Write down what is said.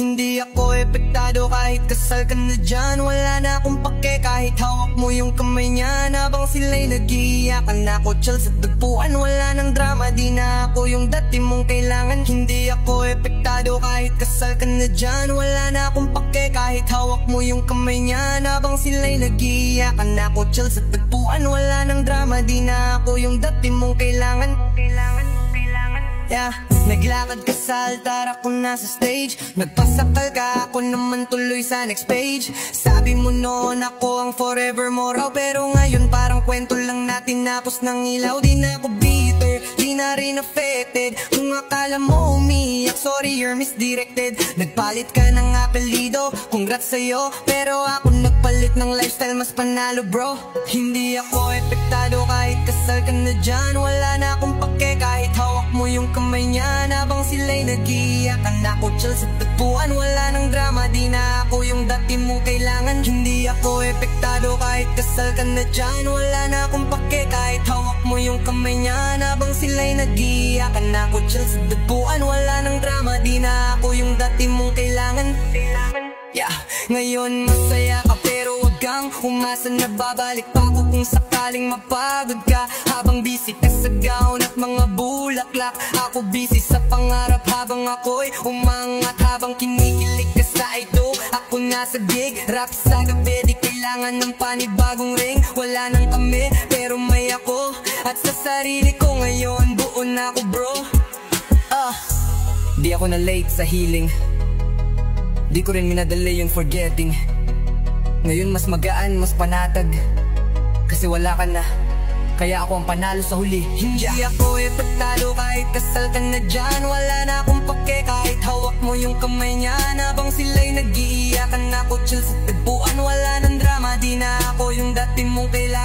Hindi ako epektado kahit kasal ka na dyan. Wala na akong pake kahit hawak mo yung kamay niya. Habang sila'y nag-iiyakan, ako chill sa tagpuan. Wala nang drama, di na ako yung dati mong kailangan. Hindi ako epektado kahit kasal ka na dyan. Wala na akong pake kahit hawak mo yung kamay niya. Habang sila'y nag-iiyakan, ako chill sa tagpuan. Wala nang drama, di na ako yung dati mong kailangan. Yeah. Naglakad ka sa altar, ako nasa stage. Nagpasakal ka, ako naman tuloy sa next page. Sabi mo noon ako ang forever mo raw, pero ngayon parang kwento lang natin napos ng ilaw. Di na ako bitter, di na rin affected. Kung akala mo umiyak, sorry you're misdirected. Nagpalit ka ng apelido, congrats sa'yo. Pero ako nagpalit ng lifestyle, mas panalo bro. Hindi ako epektado kahit kasal ka na dyan. Wala na akong pake kahit hawak mo yung kamay niya. Habang sila'y nag-iiyakan, ako chill sa tagpuan. Wala nang drama, di na ako yung dati mong kailangan. Hindi ako epektado kahit kasal ka na dyan. Wala na akong pake kahit hawak mo yung kamay niya. Habang sila'y nag-iiyakan, ako chill sa tagpuan. Wala nang drama, di na ako yung dati mong kailangan. Yeah. Ngayon masaya ka pero wag kang umasa na babalik pa ako kung sakaling mapagod ka. Habang busy ka sa gown at mga bulaklak, ako busy sa pangarap habang ako'y umangat. Habang kinikilig ka sa ito, ako nasa gig. Rap sa gabi, di kailangan ng panibagong ring. Wala nang kami pero may ako, at sa sarili ko ngayon buo na ako bro. Di ako na late sa healing, di ko rin minadali yung forgetting. Ngayon mas magaan, mas panatag, kasi wala ka na, kaya ako ang panalo sa huli. Hindi ako epektado kahit kasal ka na dyan. Wala na akong pake kahit hawak mo yung kamay niya. Habang sila'y nag-iiyakan, ako chill sa tagpuan. Wala nang drama, di na ako yung dati mong kailangan.